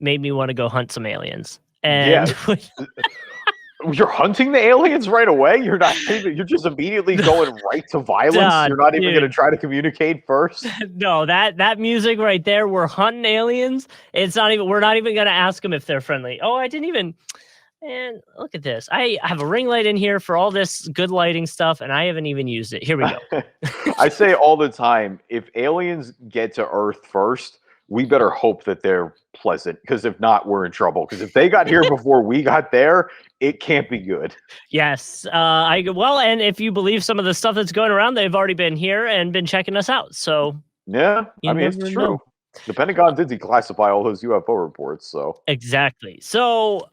made me want to go hunt some aliens. Yeah. And You're hunting the aliens right away? You're not even, you're just immediately going right to violence? You're not even going to try to communicate first? No, that music right there, we're hunting aliens. We're not even going to ask them if they're friendly. Oh, I didn't even, man, look at this. I have a ring light in here for all this good lighting stuff, and I haven't even used it. Here we go. I say all the time, if aliens get to Earth first, we better hope that they're pleasant, because if not, we're in trouble. Because if they got here before we got there, it can't be good. Yes. And if you believe some of the stuff that's going around, they've already been here and been checking us out. So yeah, I mean, it's true. Know. The Pentagon did declassify all those UFO reports. So exactly. So,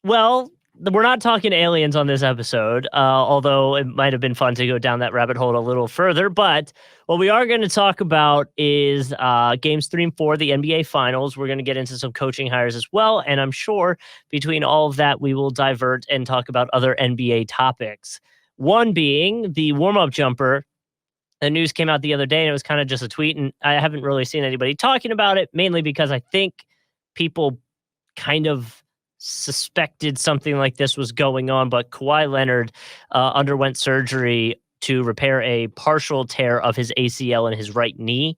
well, we're not talking aliens on this episode, although it might have been fun to go down that rabbit hole a little further. But what we are going to talk about is games 3 and 4, the NBA Finals. We're going to get into some coaching hires as well. And I'm sure between all of that, we will divert and talk about other NBA topics. One being the warm-up jumper. The news came out the other day, and it was kind of just a tweet. And I haven't really seen anybody talking about it, mainly because I think people kind of suspected something like this was going on, but Kawhi Leonard underwent surgery to repair a partial tear of his ACL in his right knee.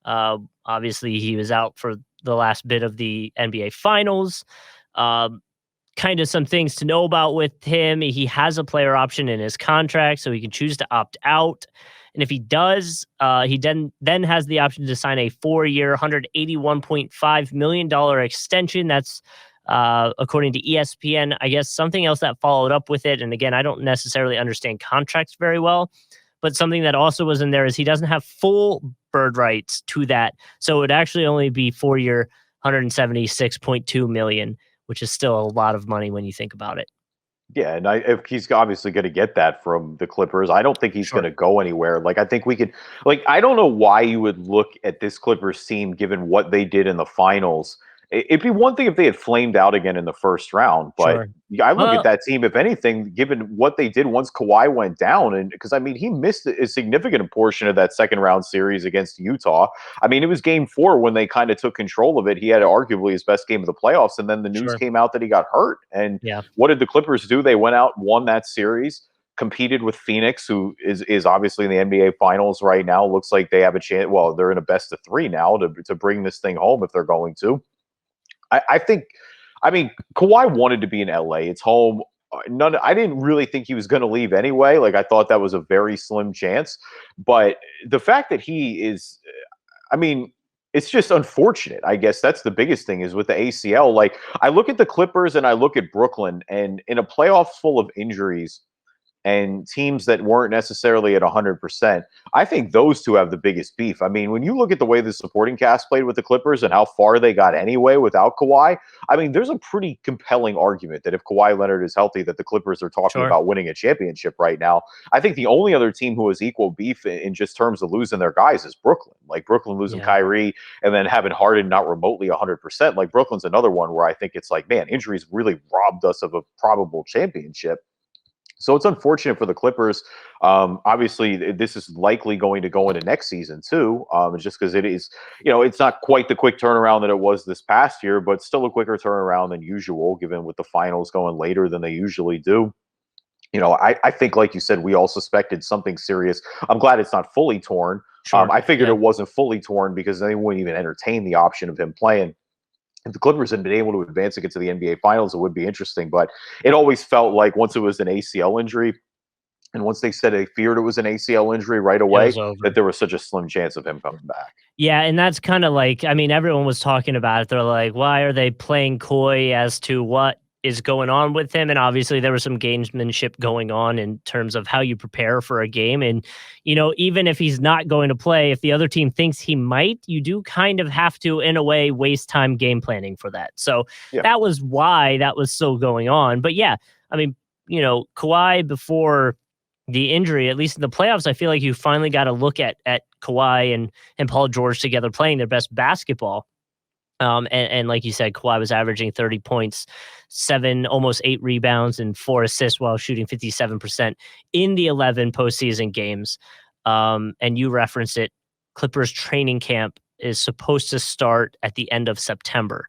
Obviously, he was out for the last bit of the NBA Finals. Kind of some things to know about with him. He has a player option in his contract, so he can choose to opt out. And if he does, he then has the option to sign a 4-year, $181.5 million extension. That's according to ESPN. I guess something else that followed up with it, and again, I don't necessarily understand contracts very well, but something that also was in there is he doesn't have full bird rights to that. So it would actually only be 4-year, $176.2 million, which is still a lot of money when you think about it. Yeah, and if he's obviously going to get that from the Clippers, I don't think he's going to go anywhere. Like, I think we could, like, I don't know why you would look at this Clippers team given what they did in the finals. It'd be one thing if they had flamed out again in the first round, but I look at that team, if anything, given what they did once Kawhi went down, and because I mean, he missed a significant portion of that second round series against Utah. I mean, it was game 4 when they kind of took control of it. He had arguably his best game of the playoffs, and then the news came out that he got hurt. And what did the Clippers do? They went out and won that series, competed with Pheonix, who is obviously in the NBA Finals right now. Looks like they have a chance. Well, they're in a best of 3 now to bring this thing home if they're going to. I think, I mean, Kawhi wanted to be in LA. It's home. I didn't really think he was going to leave anyway. Like, I thought that was a very slim chance. But the fact that he is, I mean, it's just unfortunate. I guess that's the biggest thing is with the ACL. Like, I look at the Clippers and I look at Brooklyn, and in a playoff full of injuries and teams that weren't necessarily at 100%, I think those two have the biggest beef. I mean, when you look at the way the supporting cast played with the Clippers and how far they got anyway without Kawhi, I mean, there's a pretty compelling argument that if Kawhi Leonard is healthy, that the Clippers are talking about winning a championship right now. I think the only other team who has equal beef in just terms of losing their guys is Brooklyn. Like, Brooklyn losing Kyrie and then having Harden not remotely 100%. Like, Brooklyn's another one where I think it's like, man, injuries really robbed us of a probable championship. So it's unfortunate for the Clippers. Obviously, this is likely going to go into next season too, just because it is, it's not quite the quick turnaround that it was this past year, but still a quicker turnaround than usual, given with the finals going later than they usually do. I think, like you said, we all suspected something serious. I'm glad it's not fully torn. I figured it wasn't fully torn because they wouldn't even entertain the option of him playing. If the Clippers had been able to advance and get to the NBA Finals, it would be interesting. But it always felt like once it was an ACL injury, and once they said they feared it was an ACL injury right away, that there was such a slim chance of him coming back. Yeah, and that's kind of like, I mean, everyone was talking about it. They're like, why are they playing coy as to what is going on with him? And obviously there was some gamesmanship going on in terms of how you prepare for a game. And, even if he's not going to play, if the other team thinks he might, you do kind of have to, in a way, waste time game planning for that. So that was why that was still going on. But yeah, I mean, Kawhi before the injury, at least in the playoffs, I feel like you finally got to look at Kawhi and Paul George together playing their best basketball. And like you said, Kawhi was averaging 30 points, almost 8 rebounds, and 4 assists while shooting 57% in the 11 postseason games. And you referenced it. Clippers training camp is supposed to start at the end of September.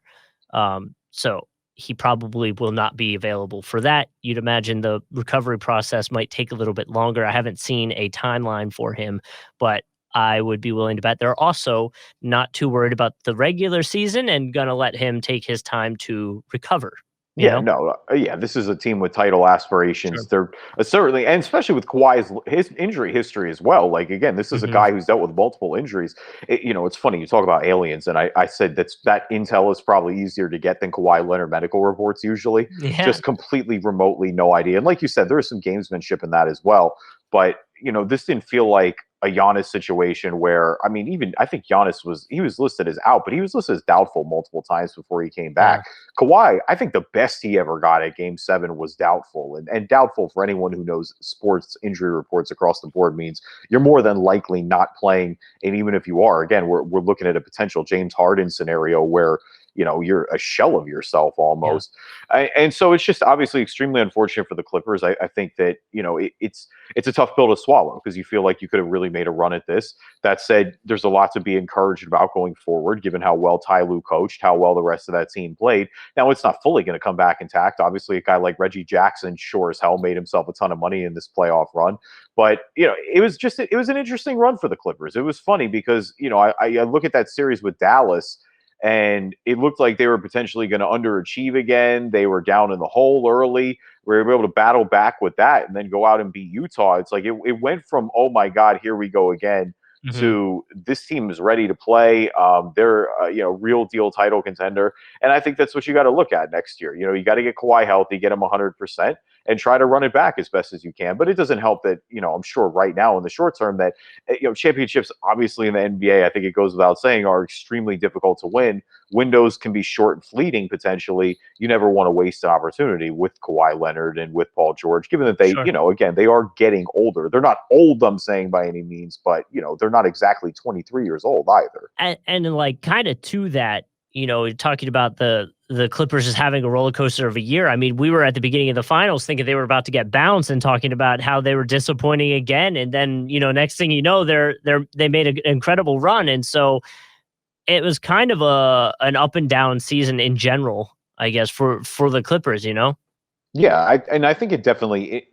So he probably will not be available for that. You'd imagine the recovery process might take a little bit longer. I haven't seen a timeline for him, but I would be willing to bet they're also not too worried about the regular season and gonna let him take his time to recover. You Yeah, know? no, yeah, this is a team with title aspirations. Sure. They're certainly, and especially with Kawhi's his injury history as well. Like again, this is a Mhm. guy who's dealt with multiple injuries. It's funny you talk about aliens, and I said that intel is probably easier to get than Kawhi Leonard medical reports usually. Yeah. Just completely remotely no idea. And like you said, there is some gamesmanship in that as well. But this didn't feel like a Giannis situation where I mean, even I think Giannis was listed as out, but he was listed as doubtful multiple times before he came back. Yeah. Kawhi, I think the best he ever got at Game 7 was doubtful. And doubtful for anyone who knows sports injury reports across the board means you're more than likely not playing. And even if you are, again, we're looking at a potential James Harden scenario where you're a shell of yourself Yeah. almost. And so it's just obviously extremely unfortunate for the Clippers. I think that, it's a tough pill to swallow because you feel like you could have really made a run at this. That said, there's a lot to be encouraged about going forward, given how well Ty Lue coached, how well the rest of that team played. Now, it's not fully going to come back intact. Obviously, a guy like Reggie Jackson sure as hell made himself a ton of money in this playoff run. But, it was an interesting run for the Clippers. It was funny because, I look at that series with Dallas and it looked like they were potentially going to underachieve again. They were down in the hole early. We were able to battle back with that and then go out and beat Utah. It's like it went from, oh my God, here we go again, Mhm. to this team is ready to play. They're real deal title contender, and I think that's what you got to look at next year. You got to get Kawhi healthy, get him 100%, and try to run it back as best as you can. But it doesn't help that I'm sure right now in the short term that championships, obviously in the NBA, I think it goes without saying, are extremely difficult to win. Windows can be short and fleeting potentially. You never want to waste an opportunity with Kawhi Leonard and with Paul George, given that they, Sure. again, they are getting older. They're not old, I'm saying by any means, but they're not exactly 23 years old either. And like kind of to that, talking about the Clippers just having a roller coaster of a year. I mean, we were at the beginning of the finals thinking they were about to get bounced and talking about how they were disappointing again. And then, next thing you know, they made an incredible run. And so it was kind of an up and down season in general, I guess, for the Clippers. Yeah, I think it definitely.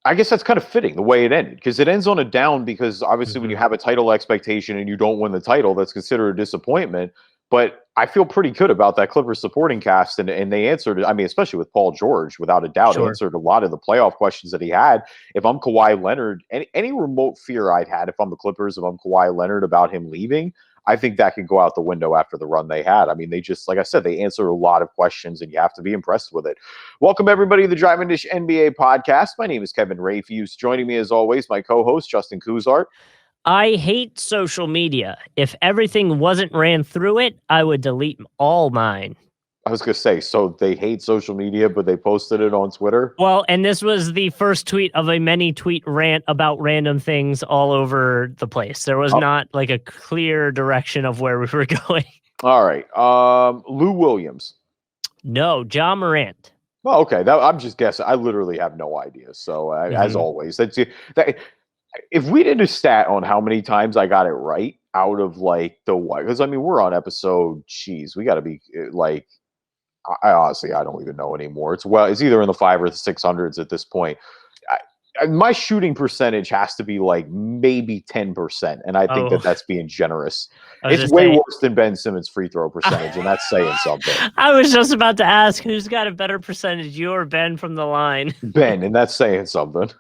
I guess that's kind of fitting the way it ended because it ends on a down because obviously when you Mhm. have a title expectation and you don't win the title, that's considered a disappointment. But I feel pretty good about that Clippers supporting cast, and they answered. I mean, especially with Paul George, without a doubt, Sure. answered a lot of the playoff questions that he had. If I'm Kawhi Leonard, any remote fear I'd had if I'm the Clippers, if I'm Kawhi Leonard about him leaving, I think that could go out the window after the run they had. I mean, they just, like I said, they answered a lot of questions, and you have to be impressed with it. Welcome, everybody, to the Driving Dish NBA podcast. My name is Kevin Rayfuse. Joining me, as always, my co-host, Justin Kuzart. I hate social media. If everything wasn't ran through it, I would delete all mine. I was going to say, so they hate social media, but they posted it on Twitter? Well, and this was the first tweet of a many tweet rant about random things all over the place. There was not like a clear direction of where we were going. All right. Lou Williams. No, Ja Morant. Well, okay. I'm just guessing. I literally have no idea. So, as always, if we did a stat on how many times I got it right out of like the what, because I mean, we're on episode, geez, we got to be like, I honestly, I don't even know anymore. It's either in the 500s or the 600s at this point. My shooting percentage has to be like maybe 10%, and I think Oh, that's being generous. I was It's just way saying. worse than Ben Simmons' free throw percentage, and that's saying something. I was just about to ask who's got a better percentage, you or Ben from the line? Ben, and that's saying something.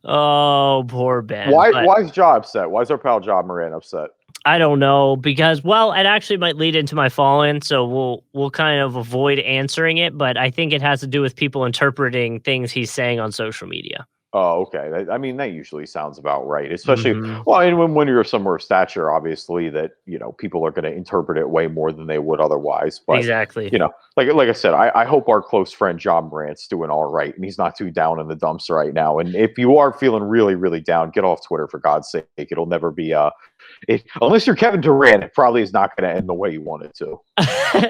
Oh, poor Ben. Why is Ja upset? Why is our pal Ja Morant upset? I don't know because, well, it actually might lead into my fall-in, so we'll kind of avoid answering it. But I think it has to do with people interpreting things he's saying on social media. Oh, okay. I mean, that usually sounds about right. Especially, Mhm. well, and when you're somewhere of stature, obviously, that people are going to interpret it way more than they would otherwise. But Exactly. like I said, I hope our close friend John Morant's doing all right, and he's not too down in the dumps right now. And if you are feeling really, really down, get off Twitter for God's sake. It'll never be unless you're Kevin Durant, it probably is not going to end the way you want it to.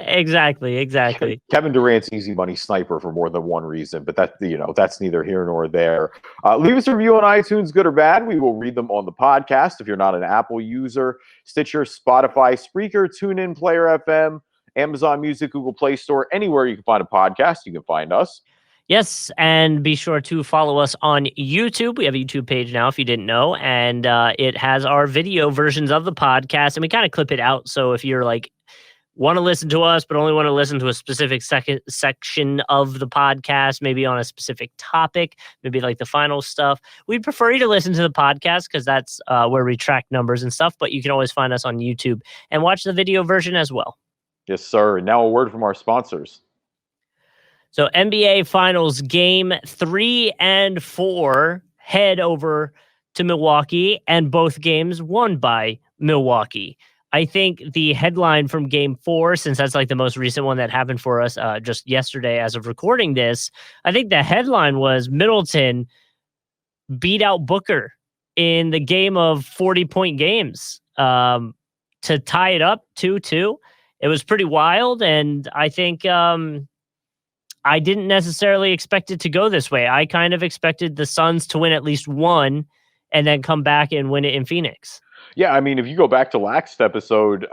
Exactly. Kevin Durant's easy money sniper for more than one reason, but that's neither here nor there. Leave us a review on iTunes, good or bad. We will read them on the podcast. If you're not an Apple user, Stitcher, Spotify, Spreaker, TuneIn, Player FM, Amazon Music, Google Play Store, anywhere you can find a podcast, you can find us. Yes, and be sure to follow us on YouTube. We have a YouTube page now, if you didn't know, and it has our video versions of the podcast, and we kind of clip it out. So if you're like want to listen to us, but only want to listen to a specific section of the podcast, maybe on a specific topic, maybe like the final stuff, we'd prefer you to listen to the podcast because that's where we track numbers and stuff. But you can always find us on YouTube and watch the video version as well. Yes, sir. And now a word from our sponsors. So NBA Finals Game 3 and 4 head over to Milwaukee, and both games won by Milwaukee. I think the headline from Game 4, since that's like the most recent one that happened for us just yesterday as of recording this, I think the headline was Middleton beat out Booker in the game of 40-point games to tie it up 2-2. It was pretty wild, and I think I didn't necessarily expect it to go this way. I kind of expected the Suns to win at least one and then come back and win it in Phoenix. Yeah, I mean, if you go back to last episode,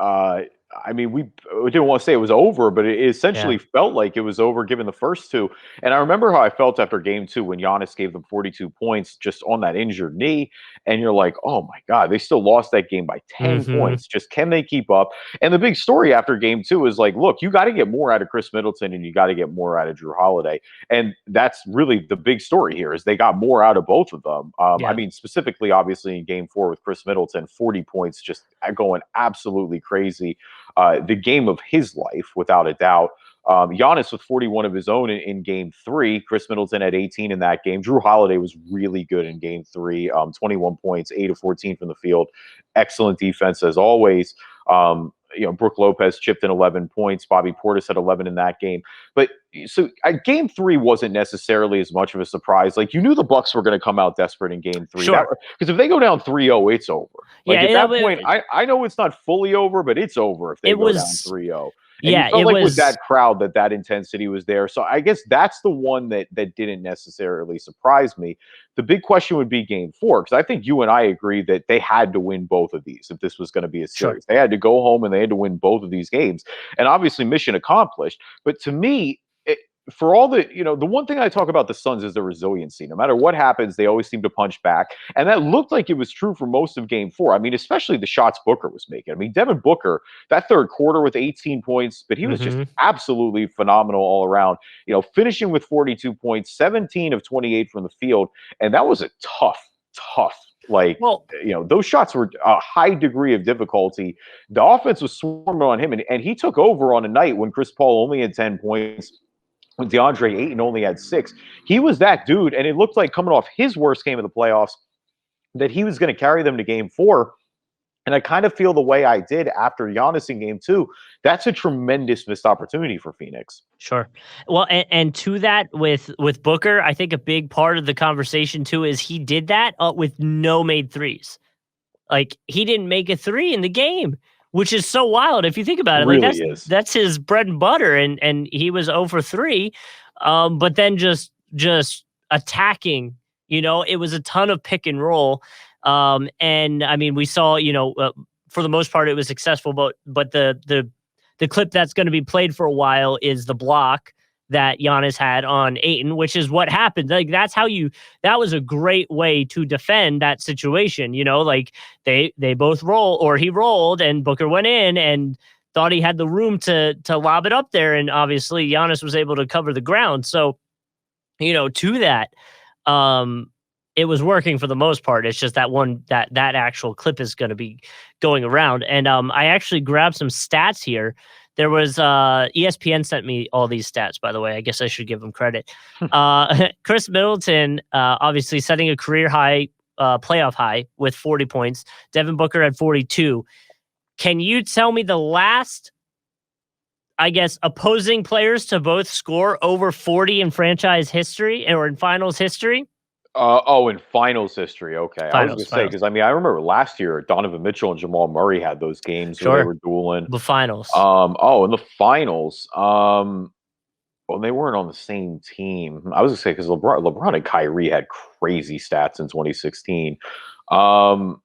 I mean, we didn't want to say it was over, but it essentially felt like it was over given the first two. And I remember how I felt after game 2 when Giannis gave them 42 points just on that injured knee. And you're like, oh my God, they still lost that game by 10 points. Just can they keep up? And the big story after game 2 is like, look, you got to get more out of Chris Middleton and you got to get more out of Drew Holiday. And that's really the big story here is they got more out of both of them. I mean, specifically, obviously in game 4 with Chris Middleton, 40 points, just going absolutely crazy. The game of his life, without a doubt. Giannis with 41 of his own in game 3. Chris Middleton had 18 in that game. Drew Holiday was really good in game 3. 21 points, 8 of 14 from the field. Excellent defense as always. Brook Lopez chipped in 11 points. Bobby Portis had 11 in that game. But so game 3 wasn't necessarily as much of a surprise. Like you knew the Bucks were going to come out desperate in game 3. Sure. Because if they go down 3-0, it's over. Like at that point, I know it's not fully over, but it's over if they go down 3-0. And you felt like with that crowd that intensity was there. So I guess that's the one that didn't necessarily surprise me. The big question would be game 4, because I think you and I agree that they had to win both of these if this was going to be a series. They had to go home and they had to win both of these games. And obviously mission accomplished. But to me, for all the, the one thing I talk about the Suns is the resiliency. No matter what happens, they always seem to punch back. And that looked like it was true for most of game 4. I mean, especially the shots Booker was making. I mean, Devin Booker, that third quarter with 18 points, but he was just absolutely phenomenal all around, finishing with 42 points, 17 of 28 from the field. And that was a tough, those shots were a high degree of difficulty. The offense was swarming on him, and he took over on a night when Chris Paul only had 10 points. When DeAndre Ayton only had 6, he was that dude, and it looked like coming off his worst game of the playoffs that he was going to carry them to game 4. And I kind of feel the way I did after Giannis in game 2. That's a tremendous missed opportunity for Phoenix. Sure. Well, and to that with Booker, I think a big part of the conversation too is he did that with no made threes. Like he didn't make a 3 in the game, which is so wild if you think about it. Really that's his bread and butter, and he was 0 for 3. But then just attacking, it was a ton of pick and roll. And I mean, we saw, for the most part, it was successful, but the clip that's going to be played for a while is the block that Giannis had on Ayton, which is what happened. Like that was a great way to defend that situation. Like they both he rolled and Booker went in and thought he had the room to lob it up there. And obviously Giannis was able to cover the ground. So, to that, it was working for the most part. It's just that one, that actual clip is going to be going around. And I actually grabbed some stats here. There was ESPN sent me all these stats, by the way. I guess I should give them credit. Chris Middleton, obviously setting a career high, playoff high with 40 points. Devin Booker had 42. Can you tell me the last, I guess, opposing players to both score over 40 in franchise history or in finals history? In finals history. Okay. I was going to say, because I remember last year, Donovan Mitchell and Jamal Murray had those games where they were dueling. The finals. In the finals. Well, they weren't on the same team. I was going to say, because LeBron and Kyrie had crazy stats in 2016. I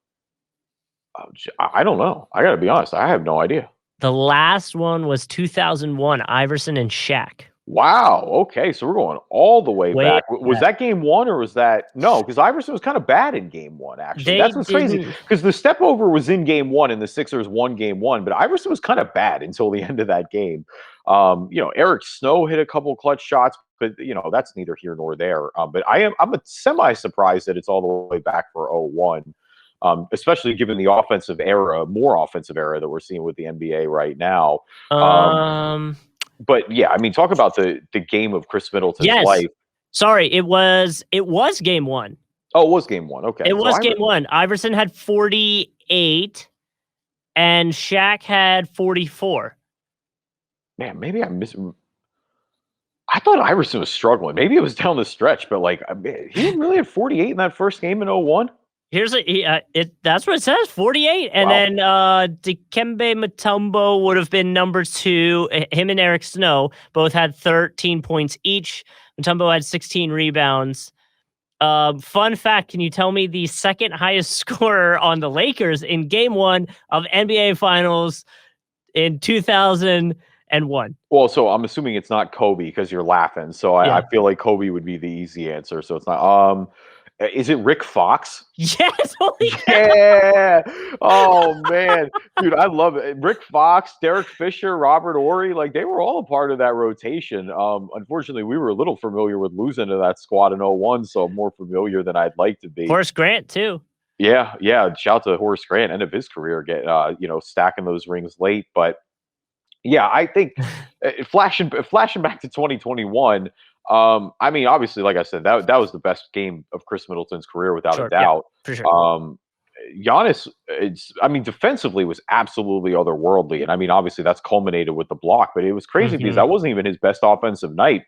don't know. I got to be honest. I have no idea. The last one was 2001, Iverson and Shaq. Wow. Okay, so we're going all the way Way back. Was back. that game one or was that no? Because Iverson was kind of bad in game one. Actually, They that's what's crazy. didn't. Because the step over was in game one, and the Sixers won game one, but Iverson was kind of bad until the end of that game. Eric Snow hit a couple clutch shots, but that's neither here nor there. But I'm a semi surprised that it's all the way back for 01. Especially given the more offensive era that we're seeing with the NBA right now. Um, Um. but yeah, I mean, talk about the game of Chris Middleton's Yes. life. Sorry, it was game one. Oh, it was game one. Okay, It so was game one. Iverson had 48, and Shaq had 44. Man, maybe I thought Iverson was struggling. Maybe it was down the stretch, but he didn't really have 48 in that first game in 01. That's what it says, 48. And Wow. then Dikembe Mutombo would have been number 2. Him and Eric Snow both had 13 points each. Mutombo had 16 rebounds. Fun fact, can you tell me the second highest scorer on the Lakers in game 1 of NBA Finals in 2001? Well, so I'm assuming it's not Kobe because you're laughing. So I feel like Kobe would be the easy answer. So it's not. Is it Rick Fox? Yes. Holy Yeah. Oh man, dude, I love it. Rick Fox, Derek Fisher, Robert Ory, they were all a part of that rotation. Unfortunately, we were a little familiar with losing to that squad in 01, so I'm more familiar than I'd like to be. Horace Grant too. Yeah. Shout out to Horace Grant, end of his career, stacking those rings late. But yeah, I think flashing back to 2021. I mean, obviously, like I said, that was the best game of Chris Middleton's career without a doubt. Yeah, for sure. Giannis, defensively was absolutely otherworldly, and I mean, obviously, that's culminated with the block. But it was crazy because that wasn't even his best offensive night.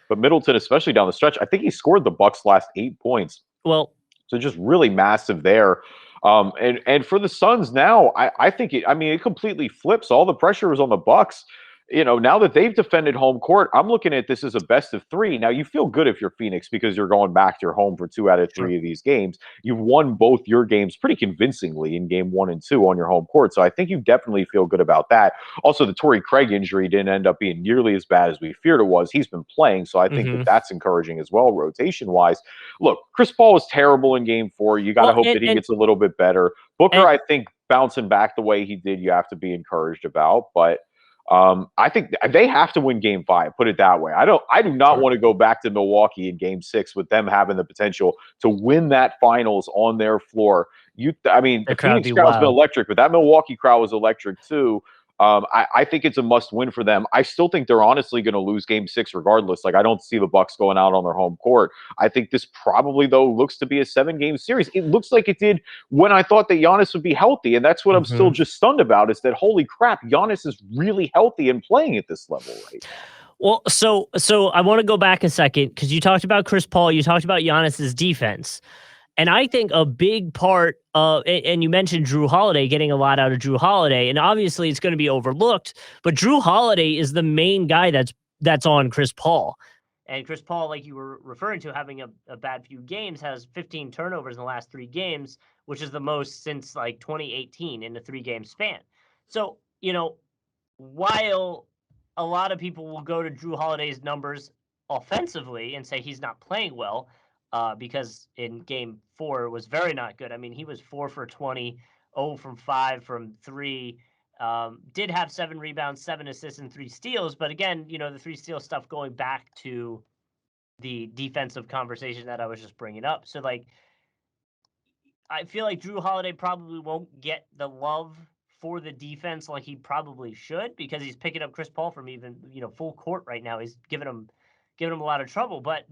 But Middleton, especially down the stretch, I think he scored the Bucks' last 8 points. Well, so just really massive there. And for the Suns now, I think it completely flips. All the pressure was on the Bucks. Now that they've defended home court, I'm looking at this as a best of 3. Now you feel good if you're Phoenix because you're going back to your home for 2 out of 3 of these games. You've won both your games pretty convincingly in game 1 and 2 on your home court. So I think you definitely feel good about that. Also, the Torrey Craig injury didn't end up being nearly as bad as we feared it was. He's been playing, so I think that's encouraging as well, rotation wise. Look, Chris Paul was terrible in game 4. You got to hope that he gets a little bit better. Booker, I think bouncing back the way he did, you have to be encouraged about. But I think they have to win game 5, put it that way. I do not want to go back to Milwaukee in game 6 with them having the potential to win that finals on their floor. The Phoenix crowd's been electric, but that Milwaukee crowd was electric too. I think it's a must win for them. I still think they're honestly going to lose game 6 regardless. I don't see the Bucks going out on their home court. I think this probably, though, looks to be a 7-game series. It looks like it did when I thought that Giannis would be healthy. And that's what I'm still just stunned about is that, holy crap, Giannis is really healthy and playing at this level right now. Well, so I want to go back a second because you talked about Chris Paul. You talked about Giannis's defense. And I think a big part of, and you mentioned Drew Holiday, getting a lot out of Drew Holiday, and obviously it's going to be overlooked, but Drew Holiday is the main guy that's on Chris Paul. And Chris Paul, like you were referring to, having a bad few games, has 15 turnovers in the last 3 games, which is the most since 2018 in a 3-game span. So, while a lot of people will go to Drew Holiday's numbers offensively and say he's not playing well, because in game 4 was very not good. I mean, he was 4 for 20, 0 from 5 from 3. Did have 7 rebounds, 7 assists, and 3 steals. But again, the 3 steal stuff going back to the defensive conversation that I was just bringing up. So, I feel like Drew Holiday probably won't get the love for the defense like he probably should because he's picking up Chris Paul from even, full court right now. He's giving him a lot of trouble. But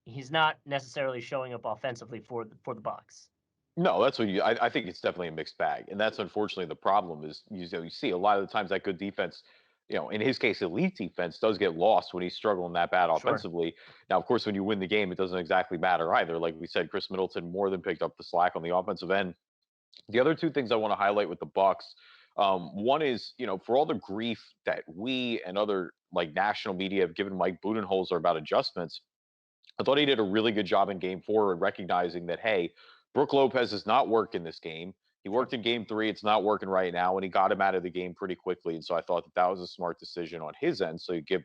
he's not necessarily showing up offensively for the Bucks. No, that's what I think it's definitely a mixed bag, and that's unfortunately the problem. Is you see a lot of the times that good defense, in his case, elite defense does get lost when he's struggling that bad offensively. Now, of course, when you win the game, it doesn't exactly matter either. Like we said, Chris Middleton more than picked up the slack on the offensive end. The other 2 things I want to highlight with the Bucks, one is for all the grief that we and other national media have given Mike Budenholzer about adjustments. I thought he did a really good job in game 4 in recognizing that, hey, Brook Lopez has not worked in this game. He worked in game 3. It's not working right now, and he got him out of the game pretty quickly. And so I thought that was a smart decision on his end. So you give,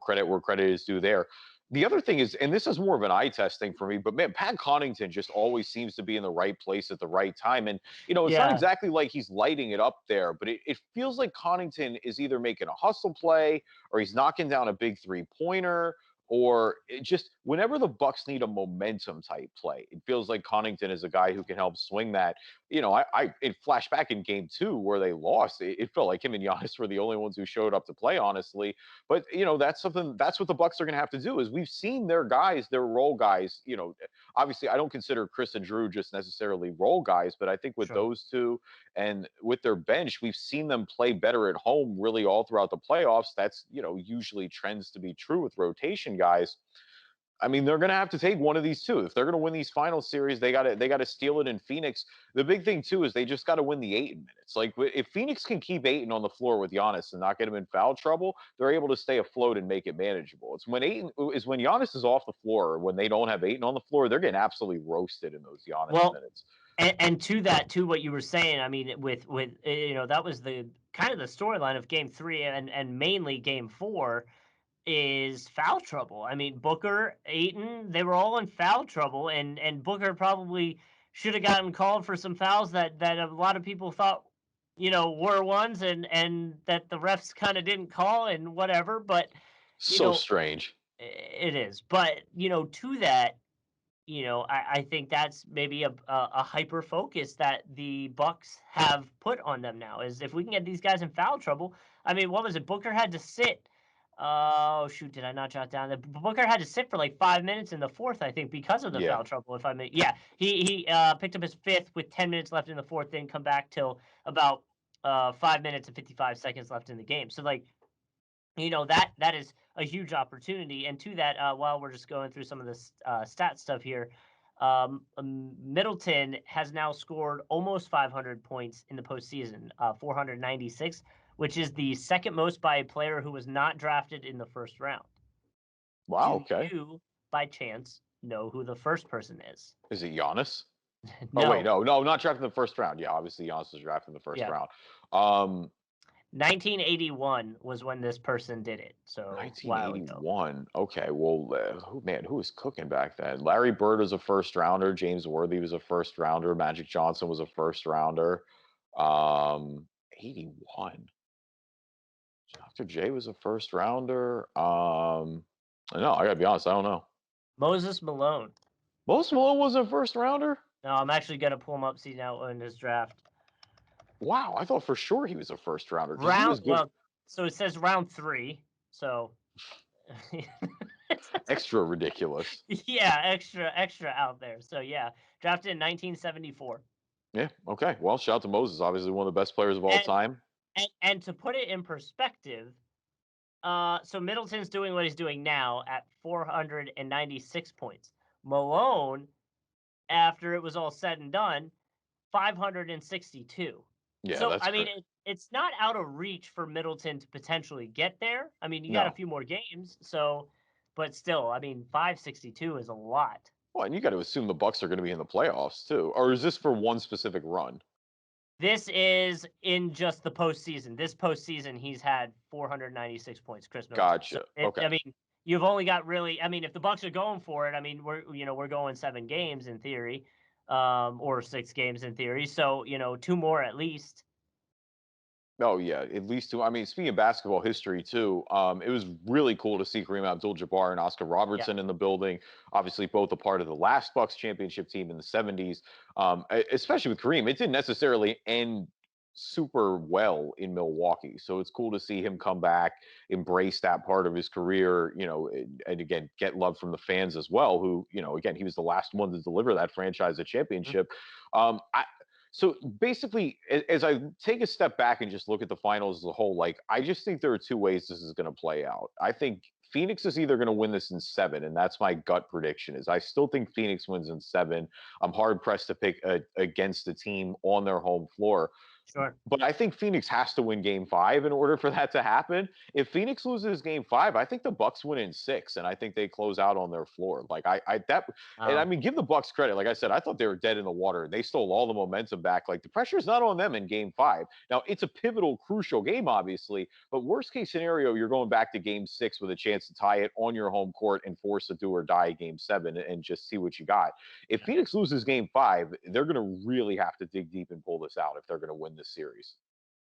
credit where credit is due there. The other thing is, and this is more of an eye test thing for me, but man, Pat Connaughton just always seems to be in the right place at the right time. And, it's not exactly like he's lighting it up there, but it feels like Connaughton is either making a hustle play or he's knocking down a big 3-pointer. Or it just whenever the Bucks need a momentum type play, it feels like Connaughton is a guy who can help swing that. I in flashback in game 2 where they lost, it felt like him and Giannis were the only ones who showed up to play, honestly. But that's what the Bucks are going to have to do. Is we've seen their guys, their role guys. Obviously I don't consider Chris and Drew just necessarily role guys, but I think with those two and with their bench, we've seen them play better at home really all throughout the playoffs. That's usually trends to be true with rotation guys. I mean, they're going to have to take one of these two. If they're going to win these final series, they got to steal it in Phoenix. The big thing too is they just got to win the Ayton minutes. Like if Phoenix can keep Ayton on the floor with Giannis and not get him in foul trouble, they're able to stay afloat and make it manageable. It's when Giannis is off the floor, or when they don't have Ayton on the floor, they're getting absolutely roasted in those Giannis minutes. And to that, to what you were saying, I mean, with that was the kind of the storyline of game 3 and mainly game 4. Is foul trouble. I mean, Booker, Ayton, they were all in foul trouble, and Booker probably should have gotten called for some fouls that a lot of people thought, were ones, and that the refs kind of didn't call and whatever. But strange. It is. But to that, I think that's maybe a hyper focus that the Bucks have put on them now. Is if we can get these guys in foul trouble. I mean, what was it? Booker had to sit. Oh shoot! Did I not jot down that Booker had to sit for like 5 minutes in the 4th? I think because of the foul trouble. If I may, he picked up his 5th with 10 minutes left in the 4th. Didn't come back till about 5 minutes and 55 seconds left in the game. So like, that is a huge opportunity. And to that, while we're just going through some of this stat stuff here, Middleton has now scored almost 500 points in the postseason, 496. Which is the second most by a player who was not drafted in the first round. Wow, Do you, by chance, know who the first person is? Is it Giannis? No. Oh, wait, no, not drafted in the first round. Yeah, obviously Giannis was drafted in the first round. 1981 was when this person did it. So 1981. Okay, well, who was cooking back then? Larry Bird was a first rounder. James Worthy was a first rounder. Magic Johnson was a first rounder. 81. Dr. J was a first rounder. No, I gotta be honest, I don't know. Moses Malone. Moses Malone was a first rounder? No, I'm actually gonna pull him up, see now in his draft. Wow, I thought for sure he was a first rounder. So it says round 3. So extra ridiculous. Yeah, extra out there. So yeah, drafted in 1974. Yeah. Okay. Well, shout out to Moses. Obviously, one of the best players of all time. And to put it in perspective, so Middleton's doing what he's doing now at 496 points. Malone, after it was all said and done, 562. Yeah, so I mean, it's not out of reach for Middleton to potentially get there. I mean, you got a few more games, but still, I mean, 562 is a lot. Well, and you got to assume the Bucks are going to be in the playoffs too, or is this for one specific run? This is in just the postseason. This postseason, he's had 496 points. Chris Middleton. Gotcha. Okay. I mean, you've only got really. I mean, if the Bucks are going for it, I mean, we're going 7 games in theory, or 6 games in theory. So 2 more at least. Oh yeah, at least 2. I mean, speaking of basketball history too, it was really cool to see Kareem Abdul-Jabbar and Oscar Robertson in the building. Obviously, both a part of the last Bucks championship team in the 70s. Especially with Kareem, it didn't necessarily end super well in Milwaukee. So it's cool to see him come back, embrace that part of his career, and again, get love from the fans as well, who, again, he was the last one to deliver that franchise a championship. So basically, as I take a step back and just look at the finals as a whole, like, I just think there are 2 ways this is going to play out. I think Phoenix is either going to win this in 7, and that's my gut prediction. Is I still think Phoenix wins in 7. I'm hard pressed to pick against the team on their home floor. Sure. But I think Phoenix has to win Game 5 in order for that to happen. If Phoenix loses Game 5, I think the Bucks win in 6, and I think they close out on their floor. And I mean, give the Bucks credit. Like I said, I thought they were dead in the water. They stole all the momentum back. Like the pressure's not on them in Game 5. Now it's a pivotal, crucial game, obviously. But worst case scenario, you're going back to Game 6 with a chance to tie it on your home court and force a do or die Game 7 and just see what you got. If Phoenix loses Game 5, they're going to really have to dig deep and pull this out if they're going to win this series.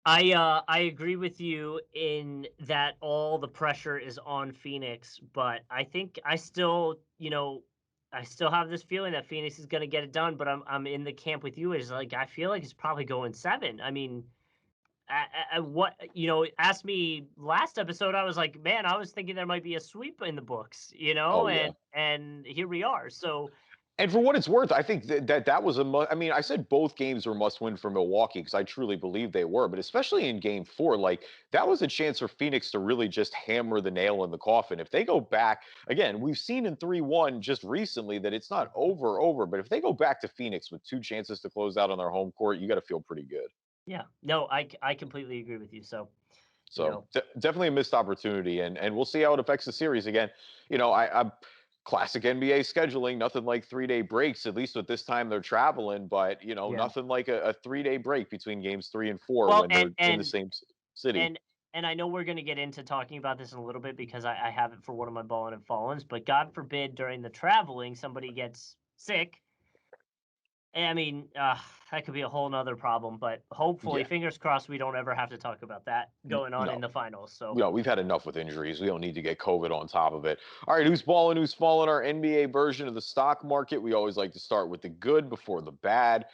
I agree with you in that all the pressure is on Phoenix, but I think I still have this feeling that Phoenix is going to get it done. But I'm in the camp with you. Is like I feel like it's probably going 7. I mean, what asked me last episode, I was like, man, I was thinking there might be a sweep in the books, Oh yeah. and here we are. So. And for what it's worth, I think that was I mean, I said both games were must win for Milwaukee because I truly believe they were, but especially in Game 4, like that was a chance for Phoenix to really just hammer the nail in the coffin. If they go back again, we've seen in 3-1 just recently that it's not over, but if they go back to Phoenix with 2 chances to close out on their home court, you got to feel pretty good. Yeah, no, I completely agree with you. So. So definitely a missed opportunity, and we'll see how it affects the series. Again, I'm classic NBA scheduling, nothing like 3-day breaks, at least with this time they're traveling, but nothing like a 3-day break between games 3 and 4 Well, when they're in the same city. And I know we're going to get into talking about this in a little bit because I have it for one of my Ballin' and Fallens, but God forbid during the traveling somebody gets sick. I mean, that could be a whole nother problem, but hopefully, fingers crossed, we don't ever have to talk about that going on in the finals. So, we've had enough with injuries. We don't need to get COVID on top of it. All right, who's balling, who's falling? Our NBA version of the stock market. We always like to start with the good before the bad.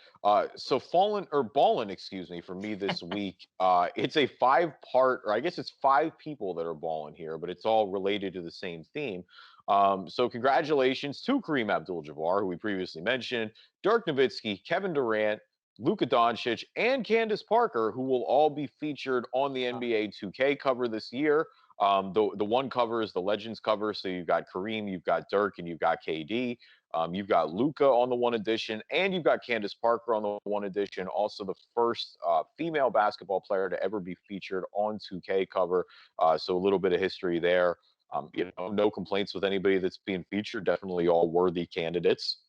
So balling, excuse me, for me this week. It's a 5-part, or I guess it's 5 people that are balling here, but it's all related to the same theme. So congratulations to Kareem Abdul-Jabbar, who we previously mentioned, Dirk Nowitzki, Kevin Durant, Luka Doncic, and Candace Parker, who will all be featured on the NBA 2K cover this year. The one cover is the Legends cover, so you've got Kareem, you've got Dirk, and you've got KD. You've got Luka on the 1 edition, and you've got Candace Parker on the 1 edition. Also, the first female basketball player to ever be featured on 2K cover. So a little bit of history there. No complaints with anybody that's being featured. Definitely all worthy candidates.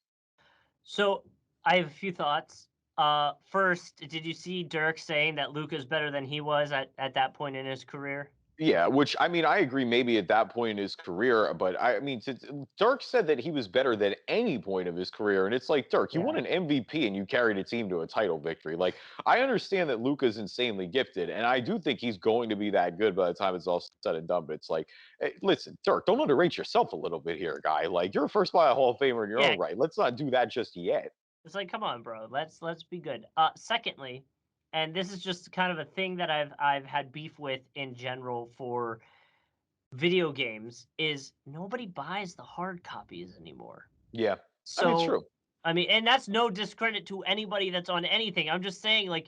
So I have a few thoughts. First, did you see Dirk saying that Luka's better than he was at that point in his career? Yeah, which I mean, I agree maybe at that point in his career, but I mean, Dirk said that he was better than any point of his career. And it's like, Dirk, you won an MVP and you carried a team to a title victory. Like, I understand that Luka's insanely gifted, and I do think he's going to be that good by the time it's all said and done. But it's like, hey, listen, Dirk, don't underrate yourself a little bit here, guy. Like, you're a first ballot Hall of Famer in your own right. Let's not do that just yet. It's like, come on, bro. Let's be good. Secondly, and this is just kind of a thing that I've had beef with in general for video games is nobody buys the hard copies anymore. Yeah. So, I mean, it's true. I mean, and that's no discredit to anybody that's on anything. I'm just saying, like,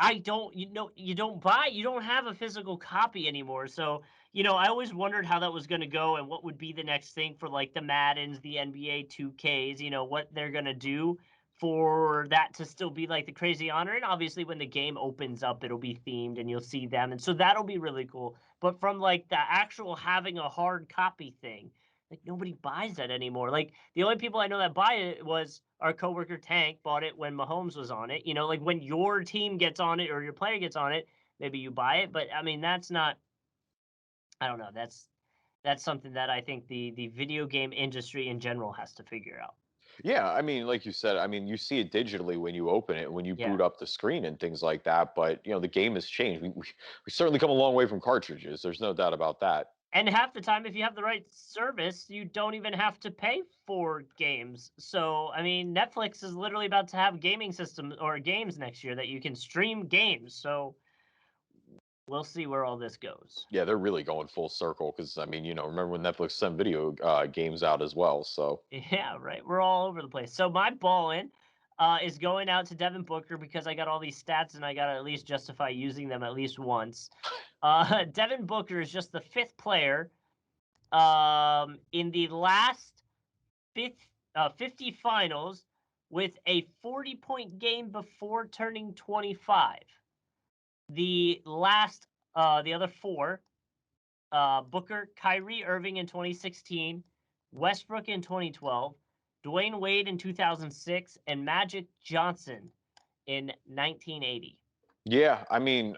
you don't have a physical copy anymore. So, I always wondered how that was going to go and what would be the next thing for like the Maddens, the NBA 2Ks, what they're going to do for that to still be like the crazy honor. And obviously when the game opens up, it'll be themed and you'll see them. And so that'll be really cool. But from like the actual having a hard copy thing, like nobody buys that anymore. Like the only people I know that buy it was our coworker Tank bought it when Mahomes was on it. Like when your team gets on it or your player gets on it, maybe you buy it. But I mean, that's not. I don't know. That's something that I think the video game industry in general has to figure out. Yeah, I mean, like you said, I mean, you see it digitally when you open it, when you boot up the screen and things like that. But the game has changed. We certainly come a long way from cartridges. There's no doubt about that. And half the time, if you have the right service, you don't even have to pay for games. So, I mean, Netflix is literally about to have gaming systems or games next year that you can stream games. So, we'll see where all this goes. Yeah, they're really going full circle because, I mean, remember when Netflix sent video games out as well. So, yeah, right. We're all over the place. So, my ball-in is going out to Devin Booker because I got all these stats and I got to at least justify using them at least once. Devin Booker is just the 5th player in the last 50 finals with a 40-point game before turning 25. the other four, Booker, Kyrie Irving in 2016, Westbrook in 2012, Dwayne Wade in 2006, and Magic Johnson in 1980. Yeah, I mean,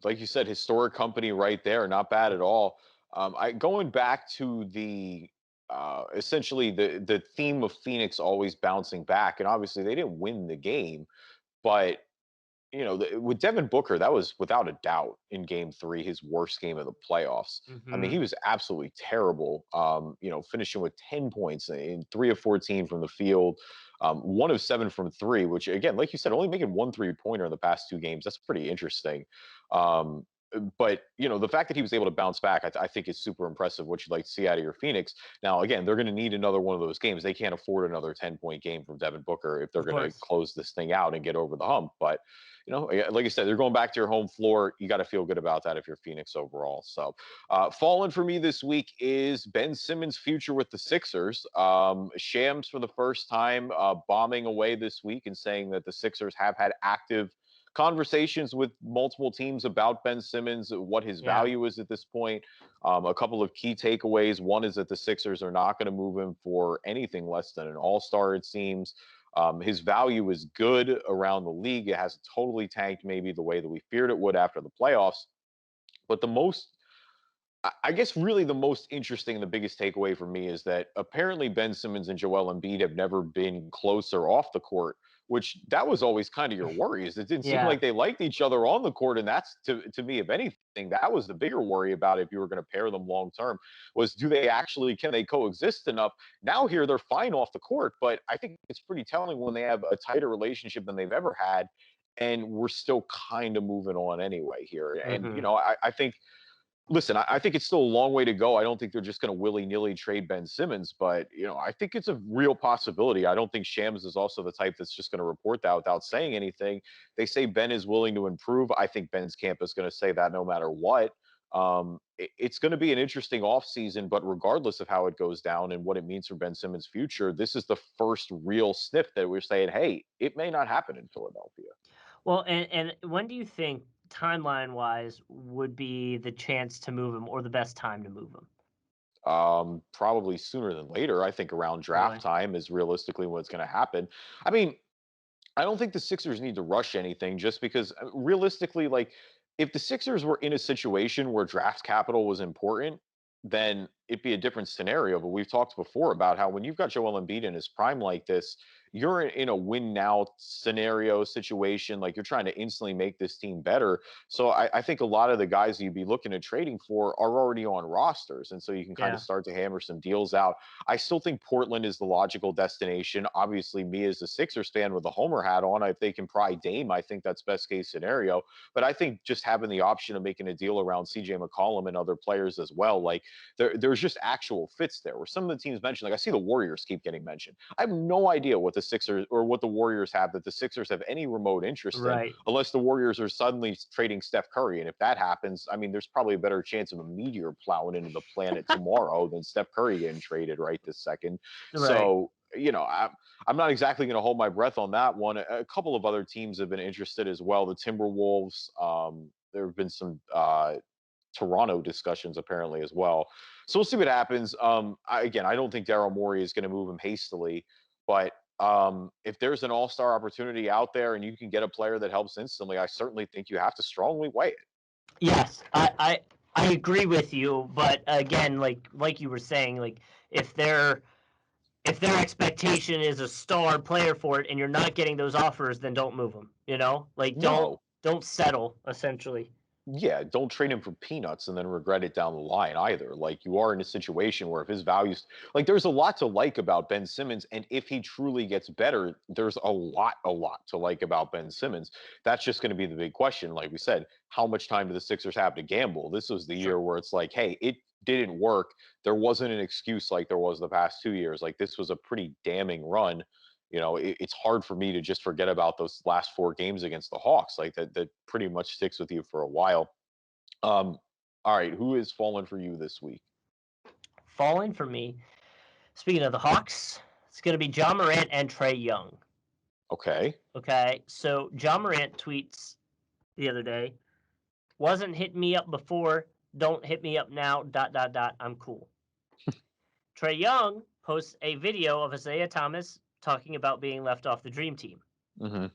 like you said, historic company right there. Not bad at all. Going back to the essentially the theme of Phoenix always bouncing back, and obviously they didn't win the game, but with Devin Booker, that was without a doubt in Game 3 his worst game of the playoffs. I mean, he was absolutely terrible. Finishing with 10 points in 3 of 14 from the field, 1 of 7 from 3, which again, like you said, only making 1 3-pointer in the past 2 games. That's pretty interesting. But the fact that he was able to bounce back, I think is super impressive. What you'd like to see out of your Phoenix. Now, again, they're going to need another one of those games. They can't afford another 10-point game from Devin Booker if they're going to close this thing out and get over the hump. But like I said, they're going back to your home floor. You got to feel good about that if you're Phoenix overall. So, fallen for me this week is Ben Simmons' future with the Sixers. Shams for the first time bombing away this week and saying that the Sixers have had active conversations with multiple teams about Ben Simmons, what his value is at this point. A couple of key takeaways. One is that the Sixers are not going to move him for anything less than an all-star, it seems. His value is good around the league. It hasn't totally tanked maybe the way that we feared it would after the playoffs. But I guess really the most interesting and the biggest takeaway for me is that apparently Ben Simmons and Joel Embiid have never been closer off the court, which that was always kind of your worry. Is it didn't seem like they liked each other on the court, and that's to me, if anything, that was the bigger worry about if you were going to pair them long term. Was can they coexist enough? Now here they're fine off the court, but I think it's pretty telling when they have a tighter relationship than they've ever had, and we're still kind of moving on anyway here. And I think. Listen, I think it's still a long way to go. I don't think they're just going to willy-nilly trade Ben Simmons, but I think it's a real possibility. I don't think Shams is also the type that's just going to report that without saying anything. They say Ben is willing to improve. I think Ben's camp is going to say that no matter what. It's going to be an interesting offseason, but regardless of how it goes down and what it means for Ben Simmons' future, this is the first real sniff that we're saying, hey, it may not happen in Philadelphia. Well, and when do you think, timeline-wise, would be the chance to move him or the best time to move him? Probably sooner than later. I think around draft time is realistically what's going to happen. I mean, I don't think the Sixers need to rush anything just because realistically, like if the Sixers were in a situation where draft capital was important, then it'd be a different scenario. But we've talked before about how when you've got Joel Embiid in his prime like this, you're in a win now scenario situation. Like you're trying to instantly make this team better. So I think a lot of the guys you'd be looking at trading for are already on rosters. And so you can kind of start to hammer some deals out. I still think Portland is the logical destination. Obviously, me as a Sixers fan with the Homer hat on, if they can pry Dame, I think that's best case scenario. But I think just having the option of making a deal around CJ McCollum and other players as well, like there's just actual fits there where some of the teams mentioned, like I see the Warriors keep getting mentioned. I have no idea what the Sixers or what the Warriors have that the Sixers have any remote interest in, unless the Warriors are suddenly trading Steph Curry. And if that happens, I mean, there's probably a better chance of a meteor plowing into the planet tomorrow than Steph Curry getting traded right this second. So, I'm not exactly going to hold my breath on that one. A couple of other teams have been interested as well. The Timberwolves, there have been some Toronto discussions apparently as well. So we'll see what happens. I don't think Daryl Morey is going to move him hastily, but if there's an all-star opportunity out there and you can get a player that helps instantly, I certainly think you have to strongly weigh it. Yes, I agree with you, but again, like you were saying, like if their expectation is a star player for it and you're not getting those offers, then don't move them. Don't settle, essentially. Yeah, don't trade him for peanuts and then regret it down the line either. Like you are in a situation where if his values, like there's a lot to like about Ben Simmons, and if he truly gets better, there's a lot to like about Ben Simmons. That's just going to be the big question. Like we said, how much time do the Sixers have to gamble? This was the year where it's like, hey, it didn't work. There wasn't an excuse like there was the past 2 years. Like this was a pretty damning run. It's hard for me to just forget about those last 4 games against the Hawks. Like that pretty much sticks with you for a while. All right, who is fallen for you this week? Falling for me, speaking of the Hawks, it's going to be Ja Morant and Trae Young. Okay. So Ja Morant tweets the other day. Wasn't hitting me up before. Don't hit me up now. ... I'm cool. Trae Young posts a video of Isaiah Thomas talking about being left off the Dream Team. Mm-hmm.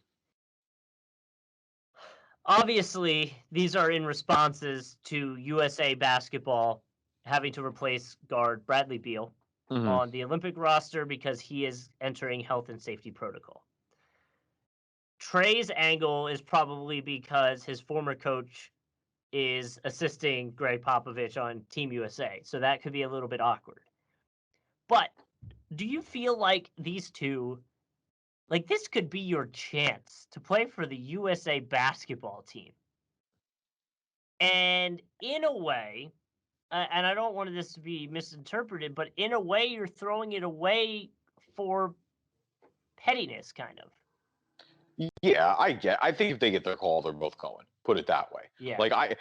Obviously, these are in responses to USA Basketball having to replace guard Bradley Beal on the Olympic roster because he is entering health and safety protocol. Trae's angle is probably because his former coach is assisting Greg Popovich on Team USA, so that could be a little bit awkward. But do you feel like these two, like this could be your chance to play for the USA Basketball team? And in a way, and I don't want this to be misinterpreted, but in a way, you're throwing it away for pettiness, kind of. Yeah, I think if they get their call, they're both going. Put it that way. Yeah. Like I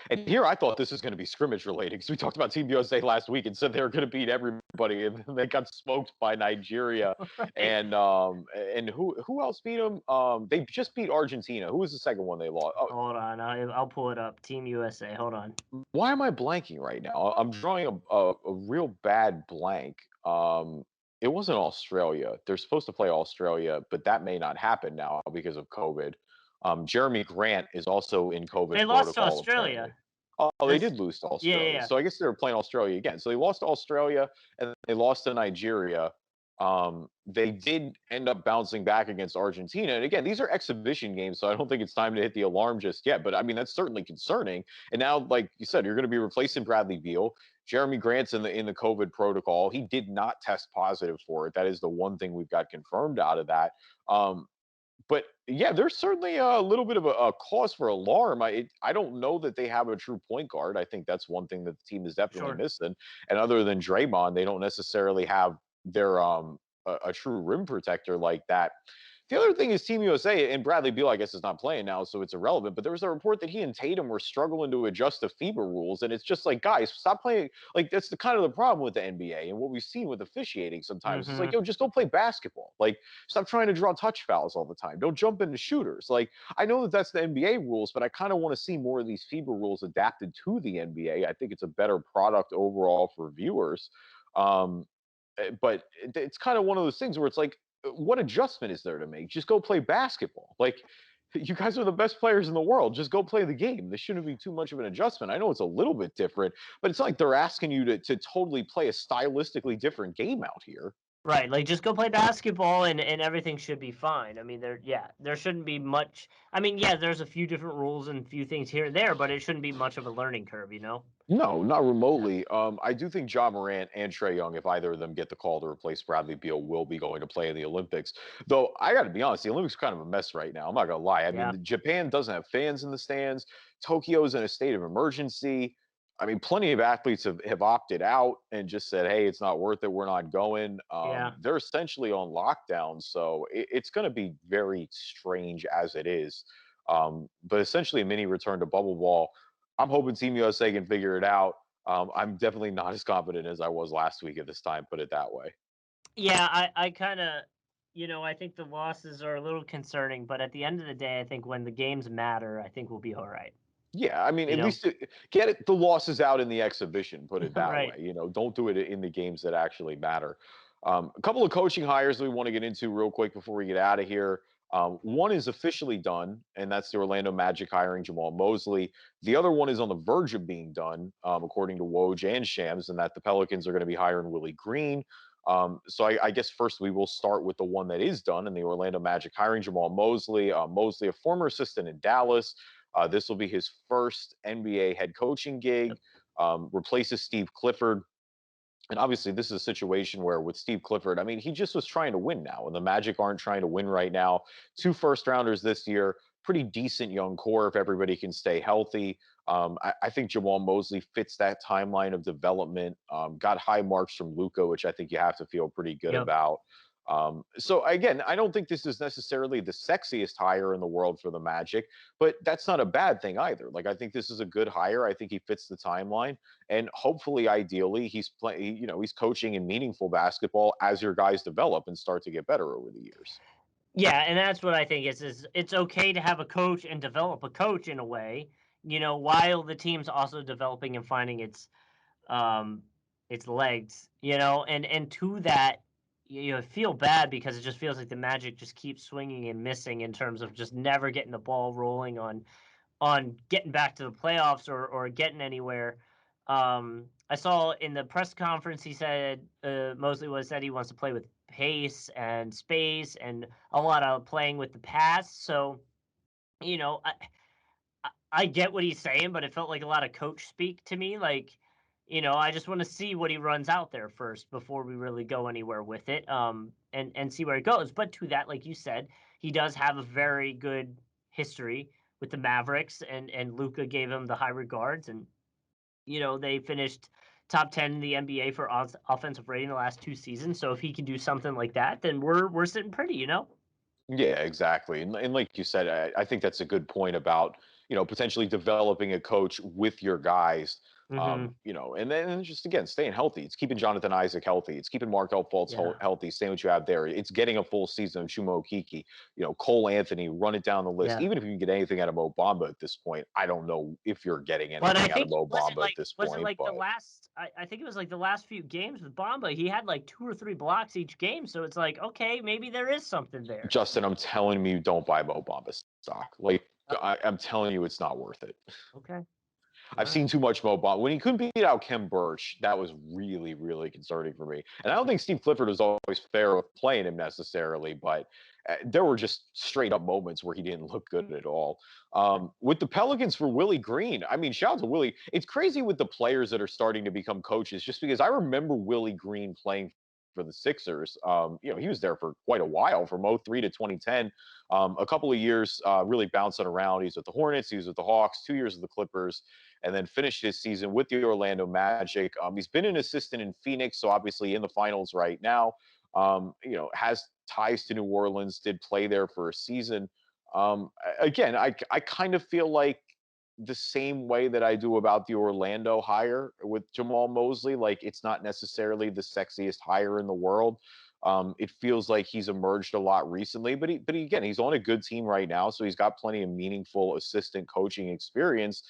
thought this was going to be scrimmage related because we talked about Team USA last week and said they were going to beat everybody, and they got smoked by Nigeria. Right. And who else beat them? They just beat Argentina. Who was the second one they lost? Oh, Hold on, I'll pull it up. Team USA. Hold on. why am I blanking right now? I'm drawing a real bad blank. It wasn't Australia. They're supposed to play Australia, but that may not happen now because of COVID. Jeremy Grant is also in COVID They protocol. lost to Australia. Apparently. Oh, they did lose to Australia. Yeah. So I guess they were playing Australia again. So they lost to Australia and they lost to Nigeria. They did end up bouncing back against Argentina. And again, these are exhibition games, so I don't think it's time to hit the alarm just yet. But I mean, that's certainly concerning. And now, like you said, you're going to be replacing Bradley Beal. Jeremy Grant's in the COVID protocol. He did not test positive for it. That is the one thing we've got confirmed out of that. But yeah, there's certainly a little bit of a cause for alarm. I don't know that they have a true point guard. I think that's one thing that the team is definitely missing. And other than Draymond, they don't necessarily have their a true rim protector like that. The other thing is Team USA, and Bradley Beal, I guess, is not playing now, so it's irrelevant. But there was a report that he and Tatum were struggling to adjust to FIBA rules, and it's just like, guys, stop playing. Like that's the kind of the problem with the NBA and what we've seen with officiating sometimes. It's like, yo, just go play basketball. Like, stop trying to draw touch fouls all the time. Don't jump into shooters. Like, I know that that's the NBA rules, but I kind of want to see more of these FIBA rules adapted to the NBA. I think it's a better product overall for viewers. But it's kind of one of those things where it's like, what adjustment is there to make? Just go play basketball. Like, you guys are the best players in the world. Just go play the game. This shouldn't be too much of an adjustment. I know it's a little bit different, but it's like they're asking you to totally play a stylistically different game out here. Right, like just go play basketball and everything should be fine. I mean, there shouldn't be much. I mean, yeah, there's a few different rules and a few things here and there, but it shouldn't be much of a learning curve, you know? No, not remotely. I do think Ja Morant and Trae Young, if either of them get the call to replace Bradley Beal, will be going to play in the Olympics. Though I got to be honest, the Olympics are kind of a mess right now. I'm not gonna lie. I mean, Japan doesn't have fans in the stands. Tokyo's in a state of emergency. I mean, plenty of athletes have opted out and just said, hey, it's not worth it. We're not going. They're essentially on lockdown. So it's going to be very strange as it is. But essentially a mini return to bubble ball. I'm hoping Team USA can figure it out. I'm definitely not as confident as I was last week at this time, put it that way. Yeah, I kind of, I think the losses are a little concerning, but at the end of the day, I think when the games matter, I think we'll be all right. Yeah, I mean, at least get the losses out in the exhibition, put it that way. Don't do it in the games that actually matter. A couple of coaching hires we want to get into real quick before we get out of here. One is officially done, and that's the Orlando Magic hiring Jamahl Mosley. The other one is on the verge of being done, according to Woj and Shams, and that the Pelicans are going to be hiring Willie Green. So I guess first we will start with the one that is done, and the Orlando Magic hiring Jamahl Mosley. Mosley, a former assistant in Dallas. This will be his first NBA head coaching gig, replaces Steve Clifford. And obviously, this is a situation where with Steve Clifford, I mean, he just was trying to win now, and the Magic aren't trying to win right now. 2 first-rounders this year, pretty decent young core if everybody can stay healthy. I think Jamahl Mosley fits that timeline of development. Got high marks from Luka, which I think you have to feel pretty good about. So again, I don't think this is necessarily the sexiest hire in the world for the Magic, but that's not a bad thing either. Like, I think this is a good hire. I think he fits the timeline, and hopefully, ideally, he's playing. He's coaching in meaningful basketball as your guys develop and start to get better over the years. Yeah, and that's what I think is it's okay to have a coach and develop a coach in a way, while the team's also developing and finding um its legs, and to that feel bad because it just feels like the Magic just keeps swinging and missing in terms of just never getting the ball rolling on getting back to the playoffs or getting anywhere. I saw in the press conference he said Mosley said he wants to play with pace and space and a lot of playing with the pass. So you know, I get what he's saying, but it felt like a lot of coach speak to me. Like, I just want to see what he runs out there first before we really go anywhere with it. And see where it goes. But to that, like you said, he does have a very good history with the Mavericks, and Luka gave him the high regards, and they finished top 10 in the NBA for offensive rating the last 2 seasons. So if he can do something like that, then we're sitting pretty. Yeah, exactly. And like you said, I think that's a good point about, potentially developing a coach with your guys. Mm-hmm. And then just again, staying healthy. It's keeping Jonathan Isaac healthy. It's keeping Markel Fultz Yeah. healthy, staying what you have there. It's getting a full season of Chuma Okeke, Cole Anthony, run it down the list. Yeah. Even if you can get anything out of Mo Bamba at this point, I don't know if you're getting But I anything out of think Mo Bamba at this was it point. like the But last I think it was like the last few games with Bamba, he had like 2 or 3 blocks each game. So it's like, okay, maybe there is something there. Justin, I'm telling you, don't buy Mo Bamba stock. Like Oh, I'm telling you, it's not worth it. okay. All I've right. seen too much Mo Bamba. When he couldn't beat out Kem Birch, that was really, really concerning for me. And I don't think Steve Clifford was always fair with playing him necessarily, but there were just straight up moments where he didn't look good at all. With the Pelicans for Willie Green, I mean, shout out to Willie. It's crazy with the players that are starting to become coaches, just because I remember Willie Green playing for the Sixers. He was there for quite a while, from '03 to 2010. A couple of years really bouncing around. He's with the Hornets, he was with the Hawks, 2 years with the Clippers, and then finished his season with the Orlando Magic. He's been an assistant in Phoenix, so obviously in the finals right now. Has ties to New Orleans, did play there for a season. Again, I kind of feel like the same way that I do about the Orlando hire with Jamahl Mosley. Like, it's not necessarily the sexiest hire in the world. It feels like he's emerged a lot recently, but again, he's on a good team right now, so he's got plenty of meaningful assistant coaching experience.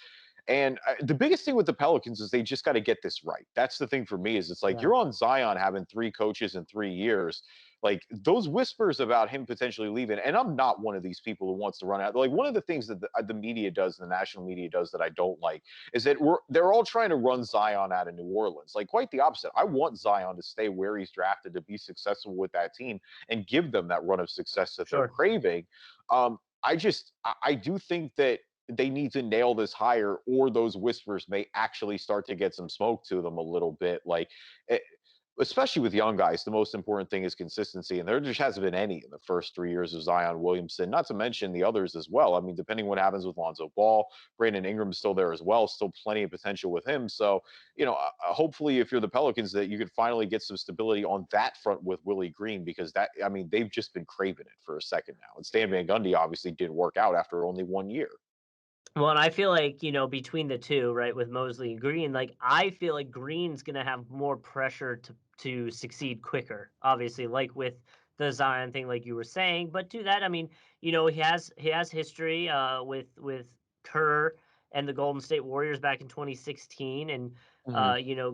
And the biggest thing with the Pelicans is they just got to get this right. That's the thing for me, is it's like, Yeah. you're on Zion having 3 coaches in 3 years. Like, those whispers about him potentially leaving, and I'm not one of these people who wants to run out. Like, one of the things that the media does, the national media does, that I don't like is that they're all trying to run Zion out of New Orleans. Like, quite the opposite. I want Zion to stay where he's drafted, to be successful with that team and give them that run of success that they're craving. I do think that they need to nail this hire, or those whispers may actually start to get some smoke to them a little bit. Like, especially with young guys, the most important thing is consistency, and there just hasn't been any in the first 3 years of Zion Williamson, not to mention the others as well. I mean, depending what happens with Lonzo Ball, Brandon Ingram's still there as well, still plenty of potential with him. So, hopefully, if you're the Pelicans, that you could finally get some stability on that front with Willie Green, because they've just been craving it for a second now. And Stan Van Gundy obviously didn't work out after only 1 year. Well, and I feel like, between the two, right, with Mosley and Green, like I feel like Green's gonna have more pressure to succeed quicker. Obviously, like with the Zion thing, like you were saying. But to that, I mean, he has history with Kerr and the Golden State Warriors back in 2016, and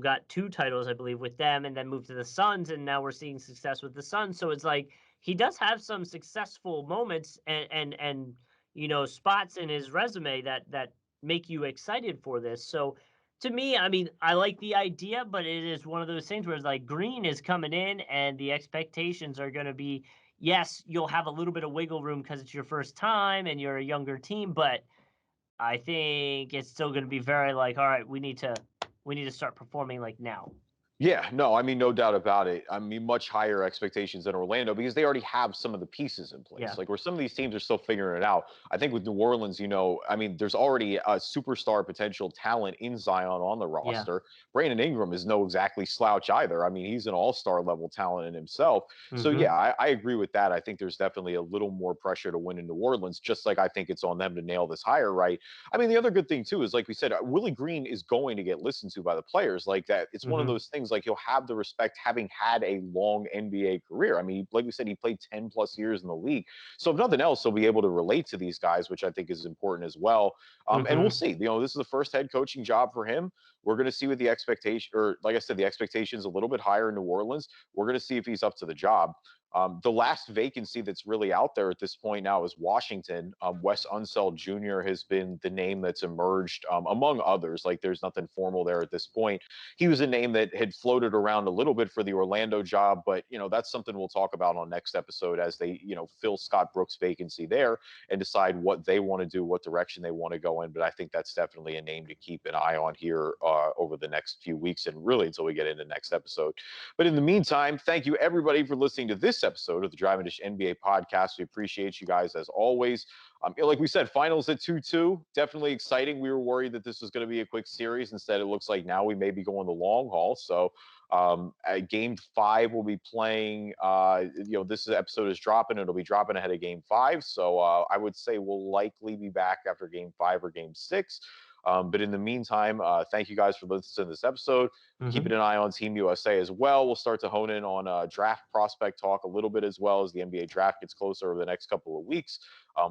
got 2 titles, I believe, with them, and then moved to the Suns, and now we're seeing success with the Suns. So it's like he does have some successful moments and spots in his resume that make you excited for this. So to me, I mean, I like the idea, but it is one of those things where it's like Green is coming in and the expectations are going to be, yes, you'll have a little bit of wiggle room because it's your first time and you're a younger team, but I think it's still going to be very like, all right, we need to start performing like now. Yeah, no, I mean, no doubt about it. I mean, much higher expectations than Orlando, because they already have some of the pieces in place. Yeah. Like, where some of these teams are still figuring it out. I think with New Orleans, I mean, there's already a superstar potential talent in Zion on the Yeah. roster. Brandon Ingram is no exactly slouch either. I mean, he's an all-star level talent in himself. So Mm-hmm. yeah, I agree with that. I think there's definitely a little more pressure to win in New Orleans, just like I think it's on them to nail this hire right. I mean, the other good thing too is, like we said, Willie Green is going to get listened to by the players. Like that, it's one of Mm-hmm. those things things, like he'll have the respect having had a long NBA career. I mean, like we said, he played 10 plus years in the league. So if nothing else, he'll be able to relate to these guys, which I think is important as well. And we'll see. This is the first head coaching job for him. We're going to see what the expectation, or like I said, the expectation is a little bit higher in New Orleans. We're going to see if he's up to the job. The last vacancy that's really out there at this point now is Washington. Wes Unseld Jr. has been the name that's emerged among others. Like there's nothing formal there at this point. He was a name that had floated around a little bit for the Orlando job, but that's something we'll talk about on next episode as they fill Scott Brooks' vacancy there and decide what they want to do, what direction they want to go in. But I think that's definitely a name to keep an eye on here over the next few weeks and really until we get into next episode. But in the meantime, thank you everybody for listening to this episode of the Drive and Dish NBA podcast. We appreciate you guys as always. Like we said, finals at 2-2, definitely exciting. We were worried that this was going to be a quick series. Instead, it looks like now we may be going the long haul. So at Game 5, we'll be playing, this episode is dropping. It'll be dropping ahead of Game 5. So I would say we'll likely be back after Game 5 or Game 6. But in the meantime, thank you guys for listening to this episode. Keeping an eye on Team USA as well. We'll start to hone in on draft prospect talk a little bit as well as the NBA draft gets closer over the next couple of weeks.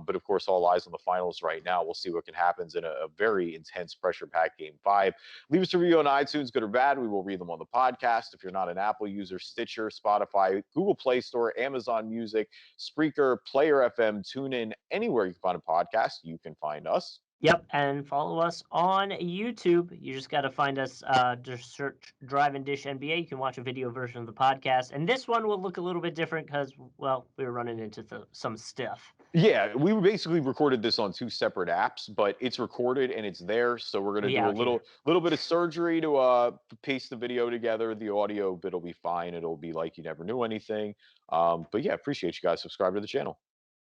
But of course, all eyes on the finals right now. We'll see what can happen in a very intense pressure-packed Game 5. Leave us a review on iTunes, good or bad. We will read them on the podcast. If you're not an Apple user, Stitcher, Spotify, Google Play Store, Amazon Music, Spreaker, Player FM, TuneIn, anywhere you can find a podcast, you can find us. Yep, and follow us on YouTube. You just got to find us, just search Drive and Dish NBA. You can watch a video version of the podcast. And this one will look a little bit different because, well, we were running into some stuff. Yeah, we basically recorded this on 2 separate apps, but it's recorded and it's there. So we're going to do a little bit of surgery to paste the video together. The audio bit will be fine. It'll be like you never knew anything. But yeah, appreciate you guys. Subscribe to the channel.